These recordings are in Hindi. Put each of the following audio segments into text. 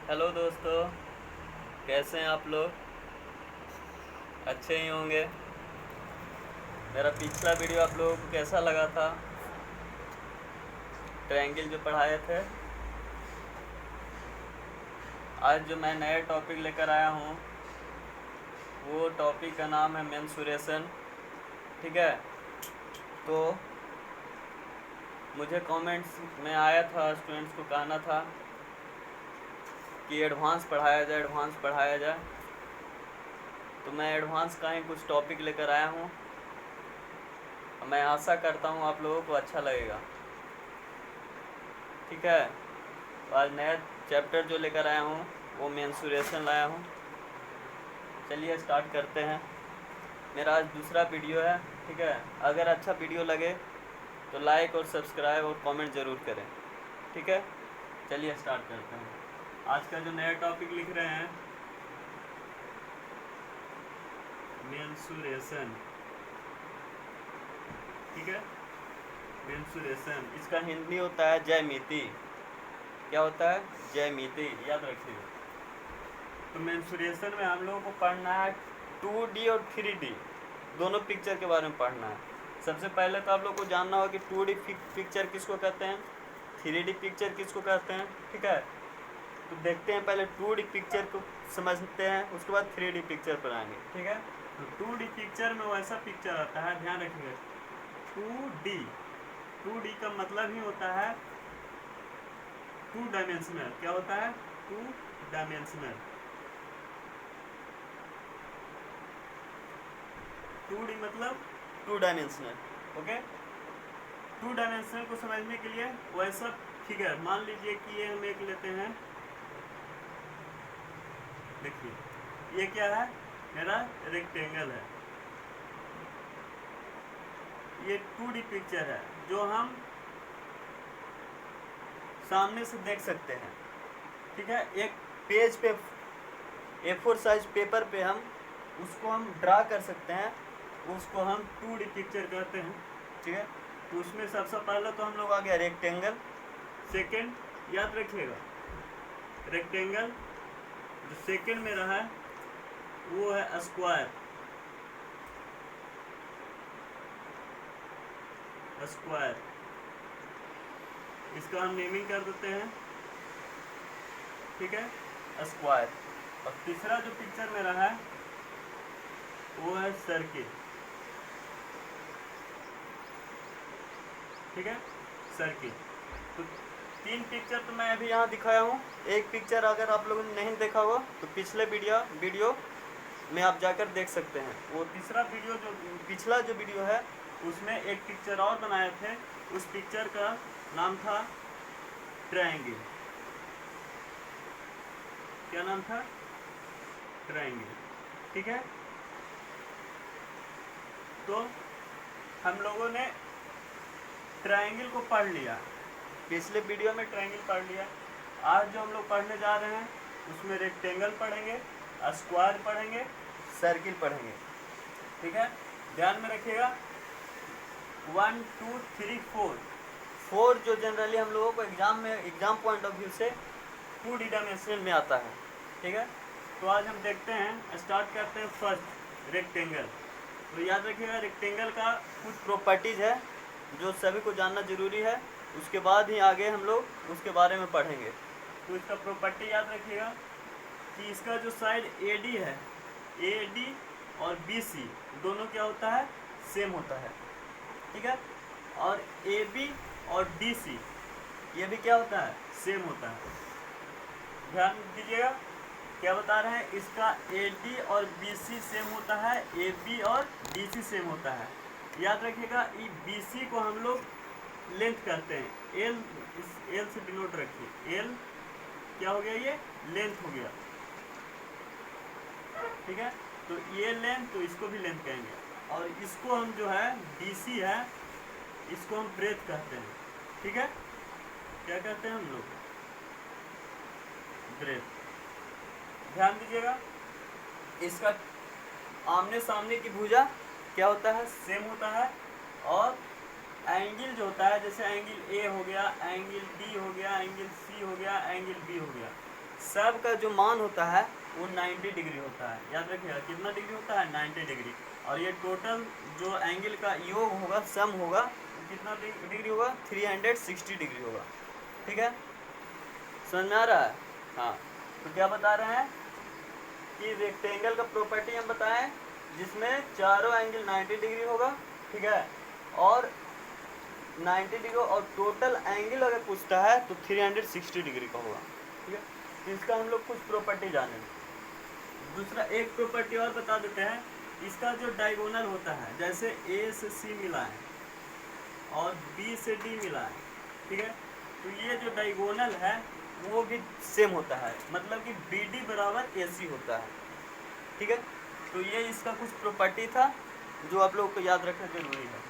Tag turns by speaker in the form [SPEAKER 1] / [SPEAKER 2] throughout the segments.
[SPEAKER 1] हेलो दोस्तों, कैसे हैं आप लोग? अच्छे ही होंगे। मेरा पिछला वीडियो आप लोगों को कैसा लगा था? ट्रायंगल जो पढ़ाए थे। आज जो मैं नया टॉपिक लेकर आया हूँ, वो टॉपिक का नाम है मेंसुरेशन। ठीक है। तो मुझे कमेंट्स में आया था, स्टूडेंट्स को कहना था कि एडवांस पढ़ाया जाए, एडवांस पढ़ाया जाए। तो मैं एडवांस का ही कुछ टॉपिक लेकर आया हूँ। मैं आशा करता हूँ आप लोगों को अच्छा लगेगा। ठीक है। तो आज नया चैप्टर जो लेकर आया हूँ वो मेंसुरेशन लाया हूँ। चलिए स्टार्ट करते हैं। मेरा आज दूसरा वीडियो है। ठीक है। अगर अच्छा वीडियो लगे तो लाइक और सब्सक्राइब और कमेंट ज़रूर करें। ठीक है। चलिए स्टार्ट करते हैं। आज का जो नया टॉपिक लिख रहे हैं, मेंसुरेशन। ठीक है। मेंसुरेशन इसका हिंदी होता है ज्यामिति। क्या होता है? ज्यामिति, याद रखिएगा। तो मेंसुरेशन में हम लोगों को पढ़ना है 2D और 3D दोनों पिक्चर के बारे में पढ़ना है। सबसे पहले तो आप लोग को जानना होगा कि 2D पिक्चर किसको कहते हैं, 3D पिक्चर किसको कहते हैं। ठीक है। तो देखते हैं, पहले 2D पिक्चर को समझते हैं, उसके बाद 3D पिक्चर पर आएंगे। ठीक है। तो 2D पिक्चर में वैसा पिक्चर आता है, ध्यान रखिएगा। 2D 2D का मतलब ही होता है 2 डायमेंशनल। क्या होता है? 2 डायमेंशनल। 2D मतलब 2 डायमेंशनल। ओके। 2 डायमेंशनल को समझने के लिए वैसा फिगर मान लीजिए कि ये हम एक लेते हैं। देखिए ये क्या है, मेरा रेक्टेंगल है। ये 2D पिक्चर है जो हम सामने से देख सकते हैं। ठीक है। एक पेज पे A4 साइज पेपर पे हम उसको ड्रा कर सकते हैं। उसको हम 2D पिक्चर कहते हैं। ठीक है। तो उसमें सबसे पहले तो हम लोग आ गया रेक्टेंगल। सेकंड याद रखिएगा, रेक्टेंगल जो सेकंड में रहा है वो है स्क्वायर। स्क्वायर इसका हम नेमिंग कर देते हैं। ठीक है, स्क्वायर। और तीसरा जो पिक्चर में रहा है वो है सर्किल। ठीक है, सर्किल। तो 3 पिक्चर तो मैं अभी यहाँ दिखाया हूँ। एक पिक्चर अगर आप लोगों ने नहीं देखा हो तो पिछले वीडियो में आप जाकर देख सकते हैं। वो तीसरा वीडियो जो पिछला जो वीडियो है उसमें एक पिक्चर और बनाए थे। उस पिक्चर का नाम था ट्रायंगल। क्या नाम था? ट्रायंगल। ठीक है। तो हम लोगों ने ट्रायंगल को पढ़ लिया, पिछले वीडियो में ट्रायंगल पढ़ लिया। आज जो हम लोग पढ़ने जा रहे हैं उसमें रेक्टेंगल पढ़ेंगे, स्क्वायर पढ़ेंगे, सर्किल पढ़ेंगे। ठीक है। ध्यान में रखिएगा 1 2 3 4 जो जनरली हम लोगों को एग्जाम पॉइंट ऑफ व्यू से 2D डायमेंशन में आता है। ठीक है। तो आज हम देखते हैं, स्टार्ट करते हैं फर्स्ट रेक्टेंगल। तो याद रखिएगा रेक्टेंगल का कुछ प्रॉपर्टीज है जो सभी को जानना जरूरी है। उसके बाद ही आगे हम लोग उसके बारे में पढ़ेंगे। तो इसका प्रॉपर्टी याद रखिएगा कि इसका जो साइड AD है, AD और BC दोनों क्या होता है? सेम होता है। ठीक है। और AB और DC ये भी क्या होता है? सेम होता है। ध्यान दीजिएगा क्या बता रहे हैं, इसका AD और BC सेम होता है, AB और DC सेम होता है। याद रखिएगा ये BC को हम लोग लेंथ कहते हैं। L, इस L से डिनोट रखिए। L क्या हो गया? ये लेंथ हो गया। ठीक है। तो ये लेंथ, तो इसको भी लेंथ कहेंगे। और इसको हम जो है BC है, इसको हम ब्रेथ कहते हैं। ठीक है। क्या कहते हैं हम लोग? ब्रेथ। ध्यान दीजिएगा इसका आमने सामने की भुजा क्या होता है? सेम होता है। और एंगल जो होता है, जैसे एंगल A हो गया, एंगल D हो गया, एंगल C हो गया, एंगल B हो गया, सब का जो मान होता है वो 90 डिग्री होता है। याद रखिएगा कितना डिग्री होता है, 90 डिग्री। और ये टोटल जो एंगल का योग होगा, सम होगा, कितना डिग्री होगा, 360 डिग्री होगा। ठीक है, समझ में आ रहा है? हाँ, तो क्या बता रहे हैं कि रेक्टेंगल का प्रॉपर्टी हम बताएं जिसमें चारों एंगल 90 डिग्री होगा। ठीक है, और 90 डिग्री और टोटल एंगल अगर पूछता है तो 360 डिग्री का होगा। ठीक है, तो इसका हम लोग कुछ प्रॉपर्टी जानेंगे। दूसरा एक प्रॉपर्टी और बता देते हैं, इसका जो डायगोनल होता है, जैसे ए से सी मिला है और बी से डी मिला है। ठीक है, तो ये जो डायगोनल है वो भी सेम होता है, मतलब कि बी डी बराबर ए सी होता है। ठीक है, तो ये इसका कुछ प्रॉपर्टी था जो आप लोगों को याद रखना जरूरी है।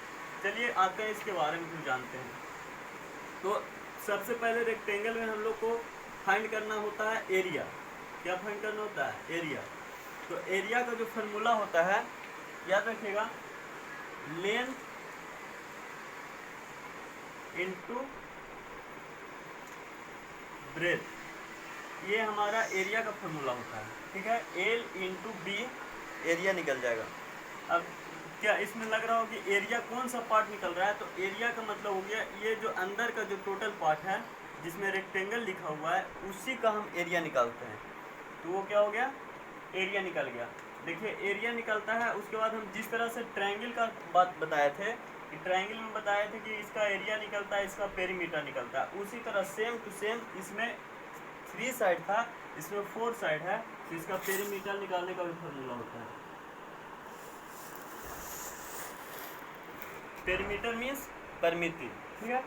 [SPEAKER 1] चलिए आते हैं इसके बारे में कुछ जानते हैं। तो सबसे पहले रेक्टेंगल में हम लोग को फाइंड करना होता है एरिया। क्या फाइंड करना होता है? एरिया। तो एरिया का जो फॉर्मूला होता है, याद रखिएगा, लेंथ इनटू ब्रेथ, ये हमारा एरिया का फॉर्मूला होता है। ठीक है, एल इंटू बी एरिया निकल जाएगा। अब क्या इसमें लग रहा हो कि एरिया कौन सा पार्ट निकल रहा है? तो एरिया का मतलब हो गया ये जो अंदर का जो टोटल पार्ट है जिसमें रेक्टेंगल लिखा हुआ है, उसी का हम एरिया निकालते हैं। तो वो क्या हो गया? एरिया निकल गया। देखिए एरिया निकलता है, उसके बाद हम जिस तरह से ट्रायंगल का बात बताए थे कि ट्रायंगल में बताए थे कि इसका एरिया निकलता है, इसका पेरीमीटर निकलता है, उसी तरह सेम टू सेम इसमें 3 साइड था, इसमें 4 साइड है, तो इसका पेरीमीटर निकालने का भी फॉर्मूला होता है। पेरीमीटर मीन्स परिमिति। ठीक है,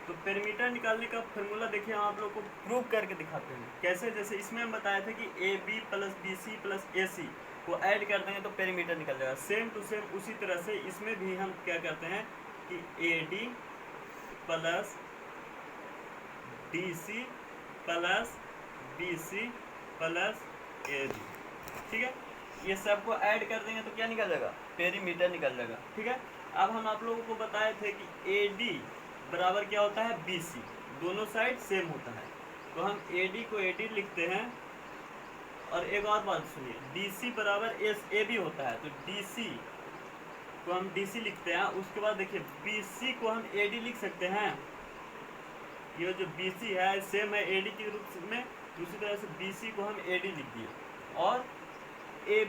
[SPEAKER 1] तो पेरीमीटर निकालने का फॉर्मूला देखिए हम आप लोग को प्रूव करके दिखाते हैं कैसे। जैसे इसमें हम बताए थे कि A B plus B C plus A C को ऐड कर देंगे तो पेरीमीटर निकल जाएगा। सेम टू सेम उसी तरह से इसमें भी हम क्या करते हैं कि A D plus D C plus B C plus A D. ठीक है, ये सबको ऐड कर देंगे तो क्या निकल जाएगा? पेरीमीटर निकल जाएगा। ठीक है, अब हम आप लोगों को बताए थे कि ए डी बराबर क्या होता है? बी सी, दोनों साइड सेम होता है, तो हम ए डी को ए डी लिखते हैं। और एक और बात सुनिए, डी सी बराबर एस ए बी होता है, तो डी सी को हम डी सी लिखते हैं। उसके बाद देखिए बी सी को हम ए डी लिख सकते हैं। ये जो बी सी है सेम है ए डी के रूप में, दूसरी तरह से बी सी को हम ए डी लिख दिए। और ए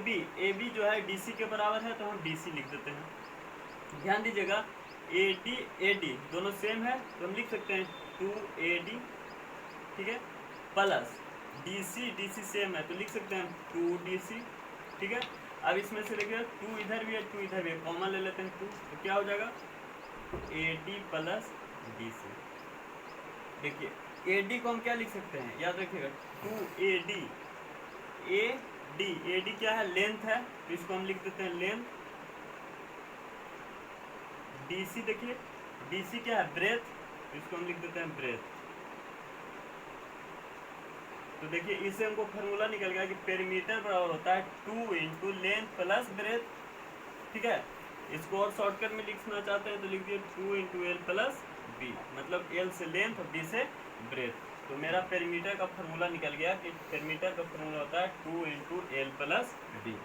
[SPEAKER 1] बी जो है डी सी के बराबर है, तो हम डी सी लिख देते हैं। ध्यान दीजिएगा ए डी दोनों सेम है, तो हम लिख सकते हैं 2AD। ठीक है, प्लस डी सी सेम है, तो लिख सकते हैं 2DC। ठीक है, अब इसमें से देखिए 2 इधर भी है 2 इधर भी है, कॉमन ले लेते हैं 2, तो क्या हो जाएगा? AD plus DC। देखिए AD को हम क्या लिख सकते हैं? याद रखिएगा 2AD। AD क्या है? लेंथ है, तो इसको हम लिख देते हैं लेंथ। DC देखिए DC क्या है? ब्रेथ, तो इसको हम लिख देते हैं ब्रेथ। तो देखिए इससे हमको फार्मूला निकल गया कि पेरीमीटर बराबर होता है 2 इंटू लेंथ प्लस ब्रेथ। ठीक है, इसको और शॉर्टकट में लिखना चाहते हैं तो लिख दिए 2 इंटू एल प्लस बी, मतलब एल से लेंथ और बी से ब्रेथ। तो मेरा पेरीमीटर का फार्मूला निकल गया कि पेरीमीटर का फार्मूला होता है 2 इंटू एल प्लस बी।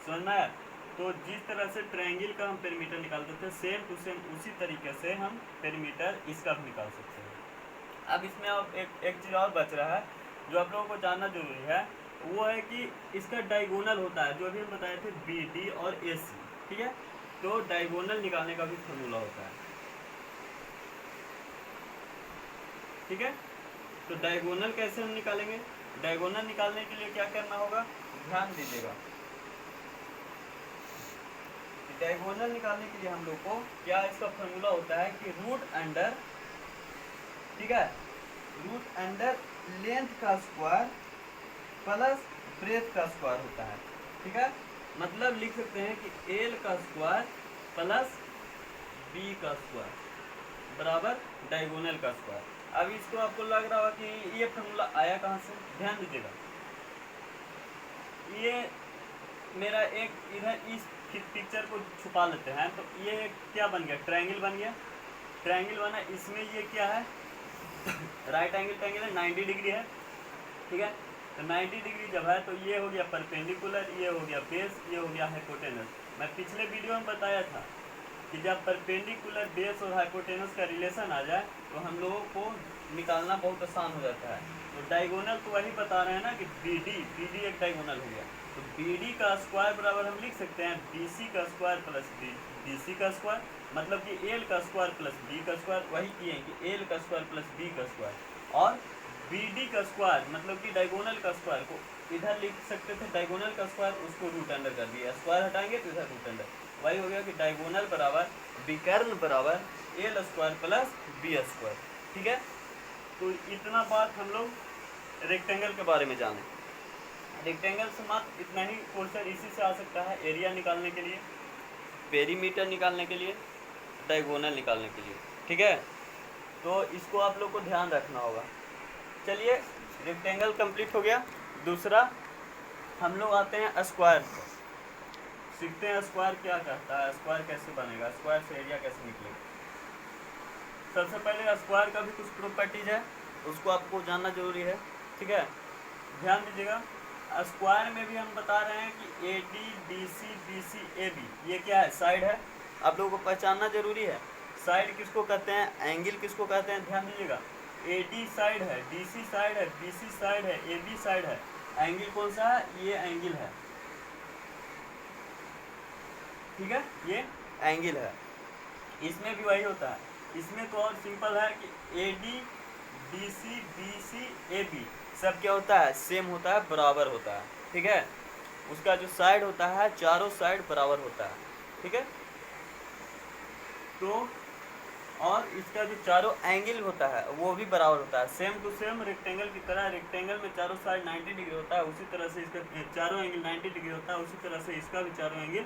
[SPEAKER 1] समझ में आया? तो जिस तरह से ट्रायंगल का हम पेरीमीटर निकालते थे, सेम टू सेम उसी तरीके से हम पेरीमीटर इसका भी निकाल सकते हैं। अब इसमें अब एक चीज़ और बच रहा है जो आप लोगों को जानना जरूरी है, वो है कि इसका डायगोनल होता है, जो अभी हम बताए थे बी डी और ए सी। ठीक है, तो डायगोनल निकालने का भी फॉर्मूला होता है। ठीक है, तो डायगोनल कैसे हम निकालेंगे? डायगोनल निकालने के लिए क्या करना होगा, ध्यान दीजिएगा। डायगोनल निकालने के लिए हम लोग को क्या इसका फॉर्मूला होता है कि रूट अंडर, ठीक है, रूट अंडर लेंथ का स्क्वायर प्लस ब्रेथ का स्क्वायर होता है। ठीक है, मतलब लिख सकते हैं कि एल का स्क्वायर प्लस बी का स्क्वायर बराबर डायगोनल का स्क्वायर। अब इसको आपको लग रहा होगा कि ये फॉर्मूला आया कहाँ से? ध्यान दीजिएगा, ये मेरा एक इधर इस पिक्चर को छुपा लेते हैं, तो ये क्या बन गया? ट्रायंगल बन गया। ट्रायंगल बना, इसमें ये क्या है? राइट एंगल ट्रायंगल है, 90 डिग्री है। ठीक है, तो 90 डिग्री जब है तो ये हो गया परपेंडिकुलर, ये हो गया बेस, ये हो गया हाइपोटेनस। मैं पिछले वीडियो में बताया था कि जब परपेंडिकुलर बेस और हाइपोटेनस का रिलेशन आ जाए तो हम लोगों को निकालना बहुत आसान हो जाता है। तो डायगोनल तो वही बता रहे हैं ना कि BD एक डायगोनल हो गया, तो BD का स्क्वायर बराबर हम लिख सकते हैं BC का स्क्वायर प्लस BC का स्क्वायर, मतलब कि L का स्क्वायर प्लस B का स्क्वायर। वही किए हैं कि L का स्क्वायर प्लस B का स्क्वायर, और BD का स्क्वायर मतलब कि डायगोनल का स्क्वायर को इधर लिख सकते थे डायगोनल का स्क्वायर, उसको रूट अंडर कर दिया, स्क्वायर हटाएंगे तो इधर रूट अंडर। वही हो गया कि डायगोनल बराबर विकर्ण बराबर L square plus B square. ठीक है, तो इतना बात हम लोग रेक्टेंगल के बारे में जाने। रेक्टेंगल से मात्र इतना ही क्वेश्चन इसी से आ सकता है, एरिया निकालने के लिए, पेरीमीटर निकालने के लिए, डायगोनल निकालने के लिए। ठीक है, तो इसको आप लोग को ध्यान रखना होगा। चलिए, रेक्टेंगल कंप्लीट हो गया। दूसरा हम लोग आते हैं स्क्वायर पर, सीखते हैं स्क्वायर क्या कहता है, स्क्वायर कैसे बनेगा, स्क्वायर से एरिया कैसे निकलेगा। सबसे पहले स्क्वायर का भी कुछ प्रॉपर्टीज है, उसको आपको जानना जरूरी है। ठीक है, ध्यान दीजिएगा। स्क्वायर में भी हम बता रहे हैं कि AD BC BC AB ये क्या है, साइड है। आप लोगों को पहचानना जरूरी है, साइड किसको कहते हैं, एंगल किसको कहते हैं। ध्यान दीजिएगा, AD साइड है, DC साइड है, BC साइड है, AB साइड है। एंगल कौन सा है, ये एंगल है। ठीक है, ये एंगल है। इसमें भी वही होता है, इसमें तो और सिंपल है कि AD BC BC AB सब क्या होता है, सेम होता है, बराबर होता है। ठीक है, उसका जो साइड होता है चारों साइड बराबर होता है। ठीक है, तो और इसका जो चारों एंगल होता है वो भी बराबर होता है, सेम टू सेम रेक्टेंगल की तरह। रेक्टेंगल में चारों साइड 90 डिग्री होता है, उसी तरह से इसका चारों एंगल 90 डिग्री होता है, उसी तरह से इसका भी चारों एंगल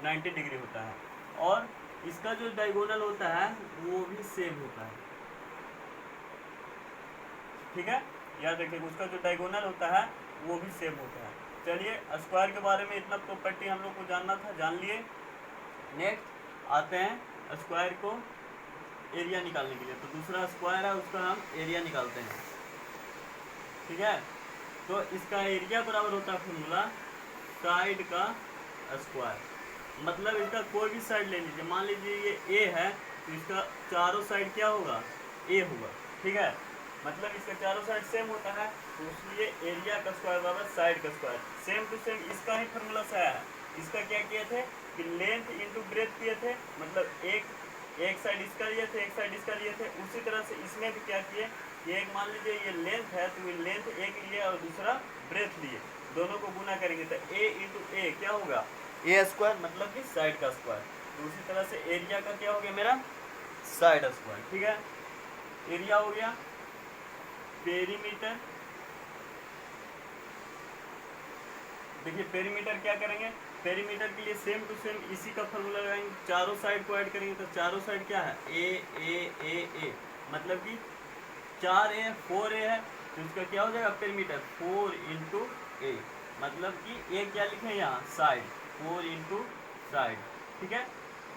[SPEAKER 1] 90 डिग्री होता है। और इसका जो डायगोनल होता है वो भी सेम होता है। ठीक है, याद रखिएगा, उसका जो डायगोनल होता है वो भी सेम होता है। चलिए, स्क्वायर के बारे में इतना प्रॉपर्टी हम लोग को जानना था, जान लिए। नेक्स्ट आते हैं स्क्वायर को एरिया निकालने के लिए। तो दूसरा स्क्वायर है, उसका हम एरिया निकालते हैं। ठीक है, तो इसका एरिया बराबर होता है फॉर्मूला साइड का स्क्वायर, मतलब इसका कोई भी साइड ले लीजिए। मान लीजिए ये A है तो इसका चारों साइड क्या होगा, A होगा। ठीक है, मतलब इसका चारों साइड सेम होता है, तो इसलिए एरिया का स्क्वायर बराबर साइड का स्क्वायर। सेम टू सेम इसका ही फॉर्मूला से आया है। इसका क्या किए थे कि लेंथ इंटू ब्रेथ किए थे, मतलब एक साइड इसका लिए थे, एक साइड इसका लिए थे। उसी तरह से इसमें भी क्या किए, ये एक मान लीजिए ये लेंथ है तो ये लेंथ एक लिए और दूसरा ब्रेथ लिए, दोनों को गुना करेंगे तो A इंटू A क्या होगा, A स्क्वायर, मतलब कि साइड का स्क्वायर। तो उसी तरह से एरिया का क्या हो गया मेरा, साइड स्क्वायर। ठीक है, एरिया हो गया। पेरीमीटर, देखिए पेरीमीटर क्या करेंगे, पेरीमीटर के लिए सेम टू सेम इसी का फॉर्मूला लगाएंगे, चारों साइड को ऐड करेंगे। तो चारों साइड क्या है, A, मतलब कि 4A 4A है, तो इसका क्या हो जाएगा पेरीमीटर 4 इंटू A, मतलब कि A क्या लिखे यहाँ, साइड, 4 इंटू साइड। ठीक है,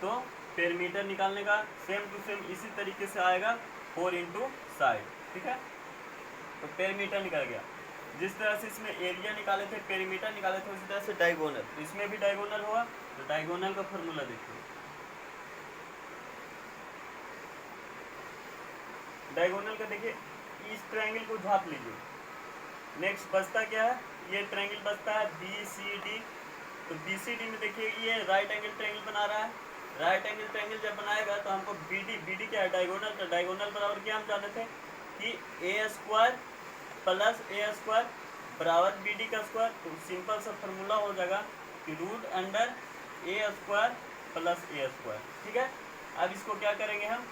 [SPEAKER 1] तो पेरीमीटर निकालने का सेम टू सेम इसी तरीके से आएगा, 4 इंटू साइड। ठीक है, तो पेरीमीटर निकल गया। जिस तरह से इसमें एरिया निकाले थे, पेरीमीटर निकाले थे, उसी तरह से डायगोनल, तो इसमें भी डायगोनल हुआ। तो डायगोनल का फॉर्मूला देखिए, डायगोनल का देखिए, इस ट्रायंगल को झाप लीजिए। नेक्स्ट बचता क्या है, ये ट्रायंगल बचता है BCD। तो BCD में देखिए ये राइट एंगल ट्रायंगल बना रहा है। राइट एंगल ट्रायंगल जब बनाएगा तो हमको BD क्या है, डायगोनल। तो डायगोनल बराबर क्या हम जानते थे कि A square plus A square बराबर BD का स्क्वायर। तो सिंपल सा फॉर्मूला हो जाएगा कि root under A square plus A square. ठीक है, अब इसको क्या करेंगे हम,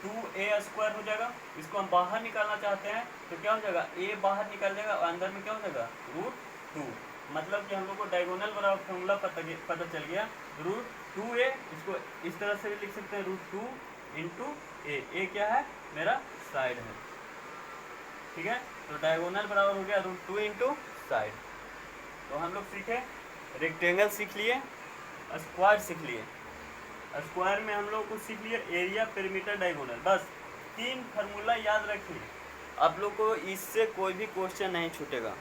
[SPEAKER 1] 2A स्क्वायर हो जाएगा। इसको हम बाहर निकालना चाहते हैं तो क्या हो जाएगा, A बाहर निकल जाएगा और अंदर में क्या हो जाएगा, √2। मतलब कि हम लोग को डायगोनल बराबर फॉर्मूला पता चल गया, √2A। इसको इस तरह से भी लिख सकते हैं, √2 इंटू A क्या है, मेरा साइड है। ठीक है, तो डायगोनल बराबर हो गया √2 इंटू साइड। तो हम लोग सीखे, रेक्टेंगल सीख लिए, स्क्वायर सीख लिए। स्क्वायर में हम लोग को सीख लिए एरिया, पेरीमीटर, डायगोनल। बस 3 फार्मूला याद रखिए, आप लोग को इससे कोई भी क्वेश्चन नहीं छूटेगा,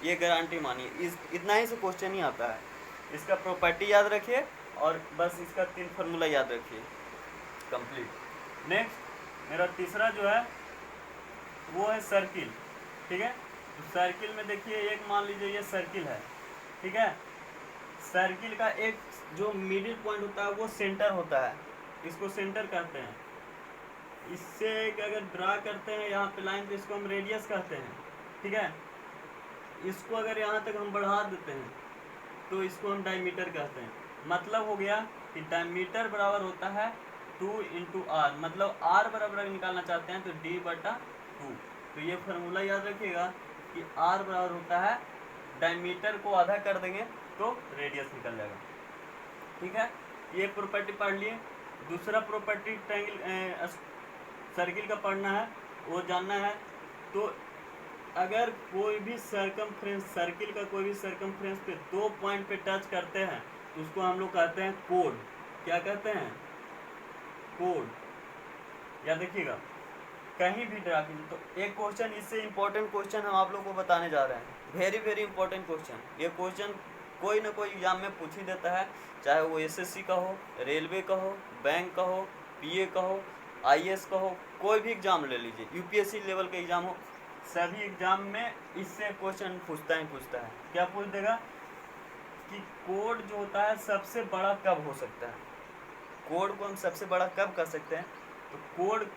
[SPEAKER 1] ये गारंटी मानिए। इतना ही से क्वेश्चन ही आता है। इसका प्रॉपर्टी याद रखिए और बस इसका 3 फार्मूला याद रखिए, कंप्लीट। नेक्स्ट मेरा तीसरा जो है वो है सर्किल, ठीक है। तो सर्किल में देखिए, एक मान लीजिए ये सर्किल है, ठीक है। सर्किल का एक जो मिडिल पॉइंट होता है वो सेंटर होता है, इसको सेंटर कहते हैं। इससे एक अगर ड्रा करते हैं यहाँ पे लाइन, तो इसको हम रेडियस कहते हैं, ठीक है। इसको अगर यहाँ तक हम बढ़ा देते हैं तो इसको हम डायमीटर कहते हैं। मतलब हो गया कि डायमीटर बराबर होता है 2 इंटू आर, मतलब आर बराबर अगर निकालना चाहते हैं तो d/2। तो ये फार्मूला याद रखिएगा कि आर बराबर होता है, डायमीटर को आधा कर देंगे तो रेडियस निकल जाएगा, ठीक है। ये प्रॉपर्टी पढ़ लिए। दूसरा प्रॉपर्टी ट्रायंगल सर्किल का पढ़ना है, वो जानना है। तो अगर कोई भी सर्कमफ्रेंस, सर्किल का कोई भी सर्कमफ्रेंस पे 2 पॉइंट पे टच करते हैं तो उसको हम लोग कहते हैं कोड। क्या कहते हैं? कोड। याद रखिएगा, कहीं भी ड्रा कीजिए। तो एक क्वेश्चन, इससे इम्पोर्टेंट क्वेश्चन हम आप लोग को बताने जा रहे हैं, वेरी वेरी इंपॉर्टेंट क्वेश्चन। ये क्वेश्चन कोई ना कोई एग्जाम में पूछ ही देता है, चाहे वो एसएससी का हो, रेलवे का हो, बैंक का हो, पीए का हो, आईएएस का हो, कोई भी एग्जाम ले लीजिए, यूपीएससी लेवल का एग्जाम हो, सभी एग्जाम में इससे क्वेश्चन पूछता है। क्या पूछ देगा कि कोड जो होता है सबसे बड़ा कब हो सकता है। कोड को हम सबसे बड़ा कब कर सकते हैं? तो कोड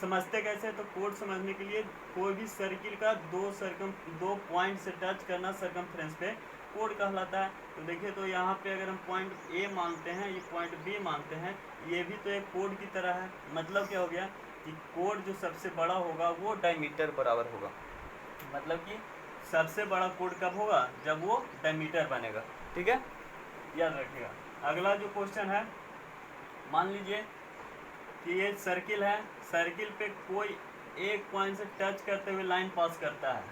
[SPEAKER 1] समझते कैसे? तो कोड समझने के लिए कोई भी सर्किल का 2 पॉइंट से टच करना सर्कमफ्रेंस पे कोड कहलाता है। तो देखिए, तो यहाँ पे अगर हम पॉइंट ए मानते हैं, ये पॉइंट बी मानते हैं, ये भी तो एक कोड की तरह है। मतलब क्या हो गया कि कोड जो सबसे बड़ा होगा वो डायमीटर बराबर होगा। मतलब कि सबसे बड़ा कोड कब होगा? जब वो डायमीटर बनेगा, ठीक है, याद रखिएगा। अगला जो क्वेश्चन है, मान लीजिए कि ये सर्किल है, सर्किल पे कोई एक पॉइंट से टच करते हुए लाइन पास करता है,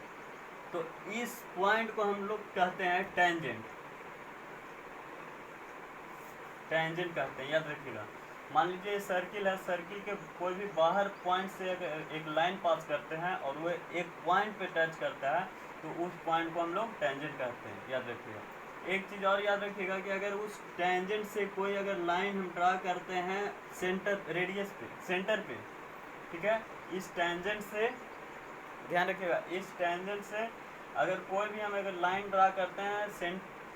[SPEAKER 1] तो इस पॉइंट को हम लोग कहते हैं टेंजेंट। टेंजेंट कहते हैं, याद रखिएगा। मान लीजिए सर्किल है, सर्किल के कोई भी बाहर पॉइंट से अगर एक लाइन पास करते हैं और वो एक पॉइंट पे टच करता है तो उस पॉइंट को हम लोग टेंजेंट कहते हैं, याद रखिएगा। एक चीज़ और याद रखिएगा कि अगर उस टेंजेंट से कोई अगर लाइन हम ड्रा करते हैं सेंटर, रेडियस पे, सेंटर पे, ठीक है, इस टेंजेंट से, ध्यान रखिएगा, इस टेंजेंट से अगर कोई भी हम अगर लाइन ड्रा करते हैं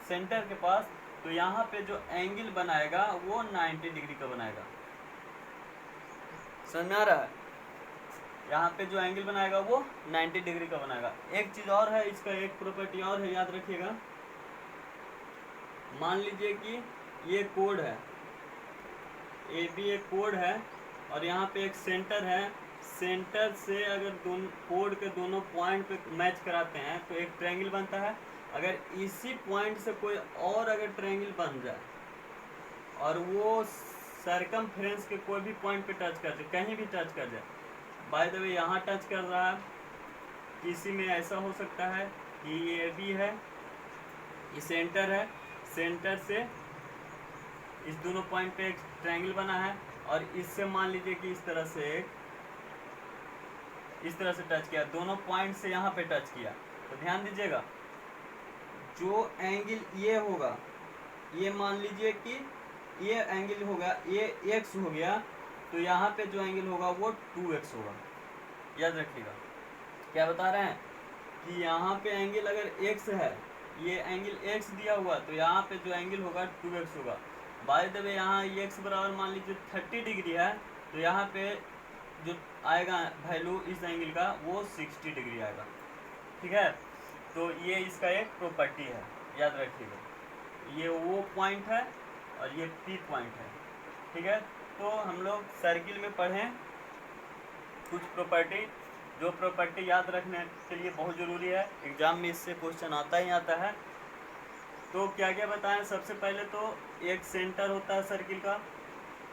[SPEAKER 1] सेंटर के पास, तो यहाँ पे जो एंगल बनाएगा वो 90 डिग्री का बनाएगा। समझ में आ रहा है? यहाँ पे जो एंगल बनाएगा वो 90 डिग्री का बनाएगा। एक चीज़ और है, इसका एक प्रॉपर्टी और है, याद रखिएगा। मान लीजिए कि ये कोड है, ए बी एक कोड है और यहाँ पे एक सेंटर है। सेंटर से अगर कोड के दोनों पॉइंट पे मैच कराते हैं तो एक ट्रायंगल बनता है। अगर इसी पॉइंट से कोई और अगर ट्रायंगल बन जाए और वो सर्कमफ्रेंस के कोई भी पॉइंट पे टच कर जाए, कहीं भी टच कर जाए, बाय द वे यहाँ टच कर रहा है, किसी में ऐसा हो सकता है कि ये बी है, ये सेंटर है, सेंटर से इस दोनों पॉइंट पे एक ट्रायंगल बना है और इससे मान लीजिए कि इस तरह से टच किया, दोनों पॉइंट से यहाँ पे टच किया। तो ध्यान दीजिएगा, जो एंगल ये होगा, ये मान लीजिए कि ये एंगल होगा, ये x हो गया, तो यहाँ पे जो एंगल होगा वो 2x होगा। याद रखिएगा, क्या बता रहे हैं कि यहाँ पे एंगल अगर x है, ये एंगल x दिया हुआ, तो यहाँ पे जो एंगल होगा 2x होगा। बाय द वे यहाँ x बराबर मान लीजिए 30 डिग्री है, तो यहाँ पे जो आएगा वैल्यू इस एंगल का वो 60 डिग्री आएगा, ठीक है। तो ये इसका एक प्रॉपर्टी है, याद रखिएगा। ये वो पॉइंट है और ये पी पॉइंट है, ठीक है। तो हम लोग सर्किल में पढ़ें कुछ प्रॉपर्टी, जो प्रॉपर्टी याद रखने के लिए बहुत ज़रूरी है, एग्जाम में इससे क्वेश्चन आता ही आता है। तो क्या क्या बताएं? सबसे पहले तो एक सेंटर होता है सर्किल का,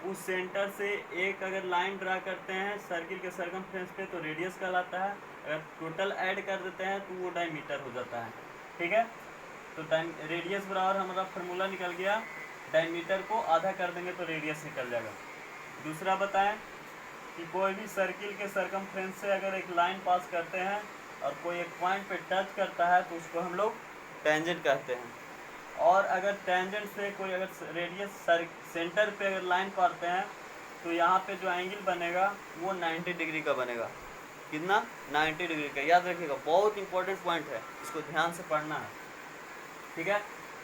[SPEAKER 1] उस सेंटर से एक अगर लाइन ड्रा करते हैं सर्किल के सर्कमफ्रेंस पे तो रेडियस कहलाता है। अगर टोटल ऐड कर देते हैं तो वो डायमीटर हो जाता है, ठीक है। तो रेडियस बराबर हमारा फार्मूला निकल गया, डायमीटर को आधा कर देंगे तो रेडियस निकल जाएगा। दूसरा बताएं कि कोई भी सर्किल के सरकमफ्रेंस से अगर एक लाइन पास करते हैं और कोई एक पॉइंट पे टच करता है तो उसको हम लोग टेंजेंट कहते हैं। और अगर टेंजेंट से कोई अगर रेडियस सेंटर पे अगर लाइन पाते हैं तो यहाँ पे जो एंगल बनेगा वो 90 डिग्री का बनेगा। कितना? 90 डिग्री का। याद रखिएगा, बहुत इंपॉर्टेंट पॉइंट है, इसको ध्यान से पढ़ना है। ठीक है।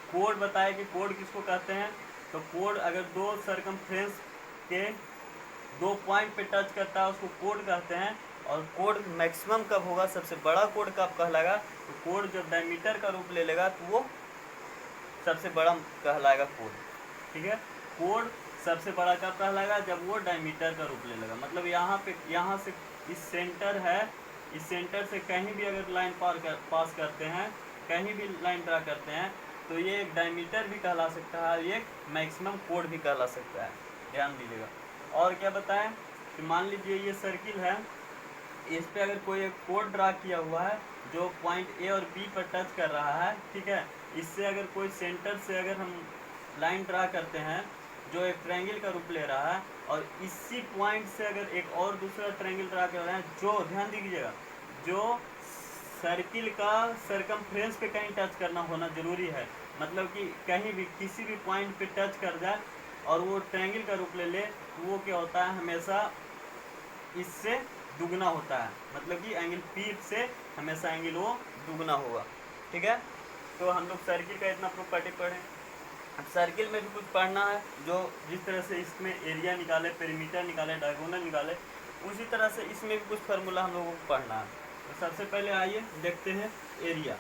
[SPEAKER 1] कोड बताए कि कोड किसको कहते हैं, तो कोड अगर दो सरकमफ्रेंस के दो पॉइंट पे टच करता है उसको कोड कहते हैं। और कोड मैक्सिमम कब होगा, सबसे बड़ा कोड कब कहलाएगा, तो कोड जब डायमीटर का रूप ले लेगा तो वो सबसे बड़ा कहलाएगा कोड। ठीक है। कोड सबसे बड़ा कब कहलाएगा, जब वो डायमीटर का रूप ले लेगा। मतलब यहाँ से इस सेंटर है, इस सेंटर से कहीं भी अगर लाइन पास करते हैं, कहीं भी लाइन ड्रा करते हैं, तो ये एक डायमीटर भी कहला सकता है, ये एक मैक्सिमम कोड भी कहला सकता है। ध्यान दीजिएगा। और क्या बताएं कि मान लीजिए ये सर्किल है, इस पे अगर कोई एक कोड ड्रा किया हुआ है जो पॉइंट ए और बी पर टच कर रहा है। ठीक है। इससे अगर कोई सेंटर से अगर हम लाइन ड्रा करते हैं जो एक ट्रायंगल का रूप ले रहा है, और इसी पॉइंट से अगर एक और दूसरा ट्रायंगल ड्रा कर रहे हैं जो, ध्यान दीजिएगा, जो सर्किल का सरकमफ्रेंस पे कहीं टच करना होना जरूरी है। मतलब कि कहीं भी किसी भी पॉइंट पे टच कर जाए और वो ट्रायंगल का रूप ले ले, तो वो क्या होता है, हमेशा इससे दुगना होता है। मतलब कि एंगल पी से हमेशा एंगल वो दुगना होगा। ठीक है। तो हम लोग सर्किल का इतना प्रॉपर्टी पढ़ें। अब सर्किल में भी कुछ पढ़ना है, जो जिस तरह से इसमें एरिया निकाले, पेरीमीटर निकाले, डायगोनल निकाले, उसी तरह से इसमें भी कुछ फार्मूला हम लोगों को पढ़ना है। तो सबसे पहले आइए देखते हैं एरिया।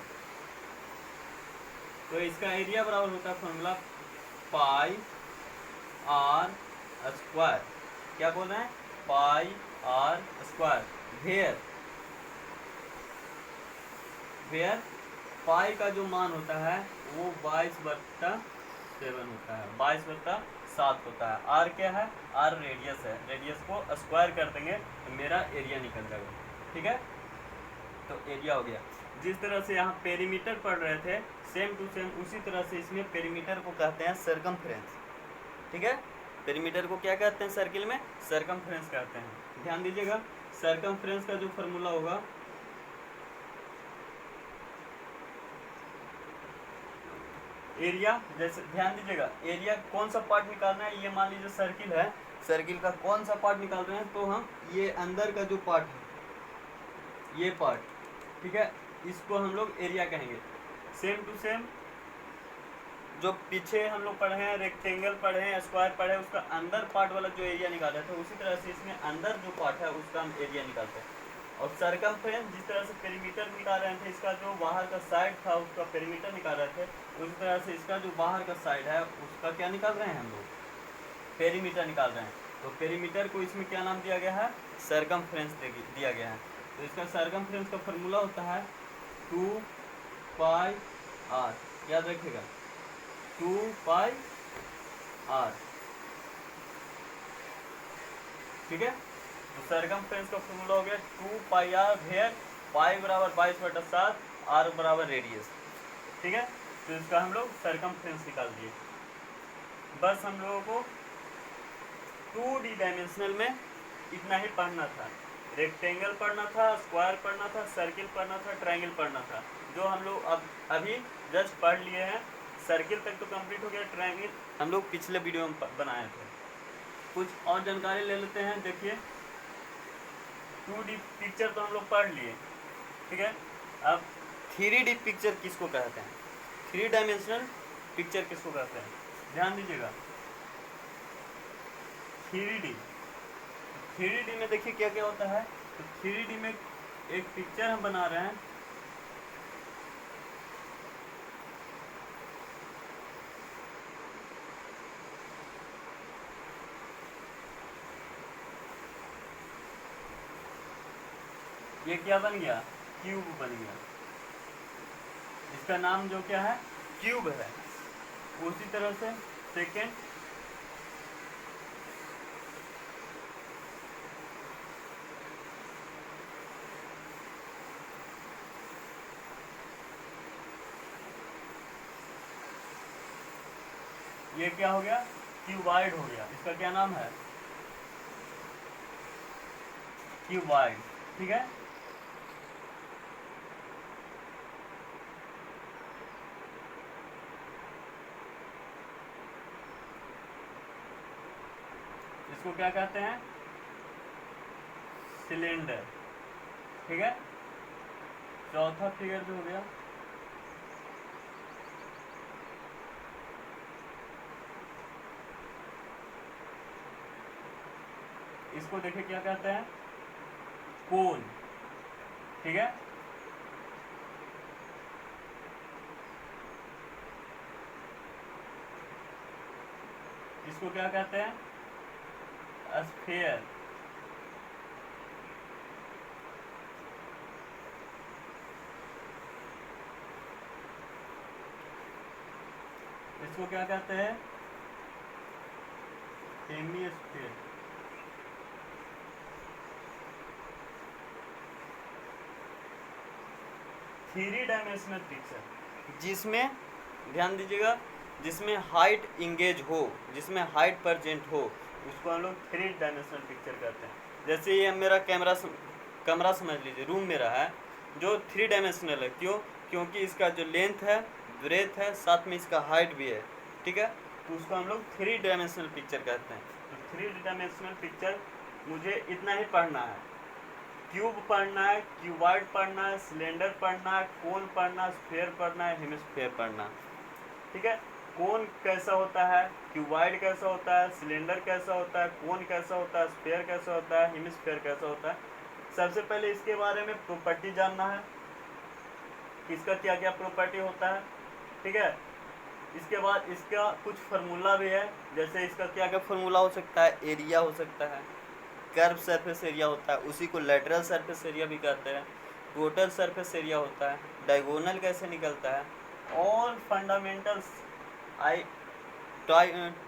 [SPEAKER 1] तो इसका एरिया बराबर होता है फार्मूला पाई आर स्क्वायर। क्या बोल रहे हैं, पाई आर स्क्वायर। वेयर पाई का जो मान होता है वो 22/7 होता है, 22/7 होता है। आर क्या है, आर रेडियस है, रेडियस को स्क्वायर कर देंगे तो मेरा एरिया निकल जाएगा। ठीक है। तो एरिया हो गया। जिस तरह से यहाँ पेरीमीटर पढ़ रहे थे, सेम टू सेम उसी तरह से इसमें पेरीमीटर को कहते हैं सरकमफ्रेंस। ठीक है। पेरीमीटर को क्या कहते हैं सर्किल में, सरकमफ्रेंस कहते हैं। ध्यान दीजिएगा, सरकमफ्रेंस का जो फार्मूला होगा, एरिया, जैसे ध्यान दीजिएगा, एरिया कौन सा पार्ट निकालना है, ये मान लीजिए सर्किल है, सर्किल का कौन सा पार्ट निकाल रहे हैं, तो हम ये अंदर का जो पार्ट है, ये पार्ट, ठीक है, इसको हम लोग एरिया कहेंगे। सेम टू सेम जो पीछे हम लोग पढ़े हैं, रेक्टेंगल पढ़े हैं, स्क्वायर पढ़े, उसका अंदर पार्ट वाला जो एरिया निकाला था, उसी तरह से इसमें अंदर जो पार्ट है उसका हम एरिया निकालते हैं। और सरकमफ्रेंस, जिस तरह से पेरीमीटर निकाल रहे थे, इसका जो बाहर का साइड था उसका पेरीमीटर निकाल रहे थे, उसी तरह से इसका जो बाहर का साइड है उसका क्या निकाल रहे हैं हम लोग, पेरीमीटर निकाल रहे हैं। तो पेरीमीटर को इसमें क्या नाम दिया गया है, सरकमफ्रेंस दिया गया है। तो इसका सरकमफ्रेंस का फार्मूला होता है 2 πr। याद रखिएगा, 2 πr। ठीक है। तो सरकमफ्रेंस का फॉर्मूला हो गया 2 πr, वेयर पाई बराबर 22/7, आर बराबर रेडियस। ठीक है। तो इसका हम लोग सरकमफ्रेंस निकाल दिए। बस हम लोगों को 2D डायमेंशनल में इतना ही पढ़ना था। रेक्टेंगल पढ़ना था, स्क्वायर पढ़ना था, सर्किल पढ़ना था, ट्रायंगल पढ़ना था, जो हम लोग अभी जस्ट पढ़ लिए हैं। सर्किल तक तो कंप्लीट हो गया, ट्रायंगल हम लोग पिछले वीडियो में बनाए थे। कुछ और जानकारी ले लेते हैं। देखिए, 2D पिक्चर तो हम लोग पढ़ लिए, ठीक है। अब 3D पिक्चर किसको कहते हैं, 3 डायमेंशनल पिक्चर किसको कहते हैं, ध्यान दीजिएगा। 3D में देखिए क्या क्या होता है। तो 3D में एक पिक्चर हम बना रहे हैं, ये क्या बन गया, क्यूब बन गया। इसका नाम जो क्या है, क्यूब है। उसी तरह से सेकेंड, ये क्या हो गया, क्यूबाइड हो गया। इसका क्या नाम है, क्यूबॉइड, ठीक है। इसको क्या कहते हैं, सिलेंडर, ठीक है। चौथा फिगर जो हो गया, इसको देखिए क्या कहते हैं, कोन, ठीक है। इसको क्या कहते हैं, स्फीयर, इसको क्या कहते हैं, हेमिस्फीयर। थ्री डायमेंशनल पिक्चर, जिसमें ध्यान दीजिएगा, जिसमें हाइट इंगेज हो, जिसमें हाइट प्रेजेंट हो, उसको हम लोग थ्री डायमेंशनल पिक्चर कहते हैं। जैसे ये मेरा कमरा समझ लीजिए, रूम मेरा है जो थ्री डायमेंशनल है। क्यों? क्योंकि इसका जो लेंथ है, ब्रेथ है, साथ में इसका हाइट भी है, ठीक है। तो उसको हम लोग थ्री डायमेंशनल पिक्चर कहते हैं। तो थ्री डायमेंशनल पिक्चर मुझे इतना ही पढ़ना है, क्यूब पढ़ना है, क्यूबॉइड पढ़ना है, सिलेंडर पढ़ना है, कोन पढ़ना है, स्फीयर पढ़ना है, हेमिस्फीयर पढ़ना है, ठीक है। कोन कैसा होता है, क्यूबॉइड कैसा होता है, सिलेंडर कैसा होता है, कोन कैसा होता है, स्फीयर कैसा होता है, हेमिस्फीयर कैसा होता है। सबसे पहले इसके बारे में प्रॉपर्टी जानना है, इसका क्या क्या प्रॉपर्टी होता है, ठीक है। इसके बाद इसका कुछ फार्मूला भी है, जैसे इसका क्या क्या फार्मूला हो सकता है, एरिया हो सकता है, कर्व सरफेस एरिया होता है, उसी को लेटरल सरफेस एरिया भी कहते हैं, टोटल सरफेस एरिया होता है, डायगोनल कैसे निकलता है, और fundamentals I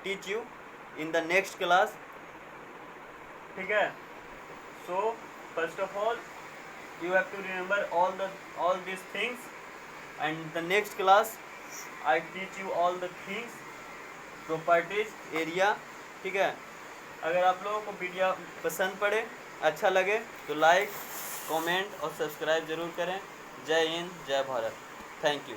[SPEAKER 1] teach you in the next class, ठीक है। So first of all you have to remember all these things, and the next class I teach you all the things, properties, area, ठीक है। अगर आप लोगों को वीडियो पसंद पड़े, अच्छा लगे तो लाइक, कमेंट और सब्सक्राइब ज़रूर करें। जय हिंद, जय भारत, थैंक यू।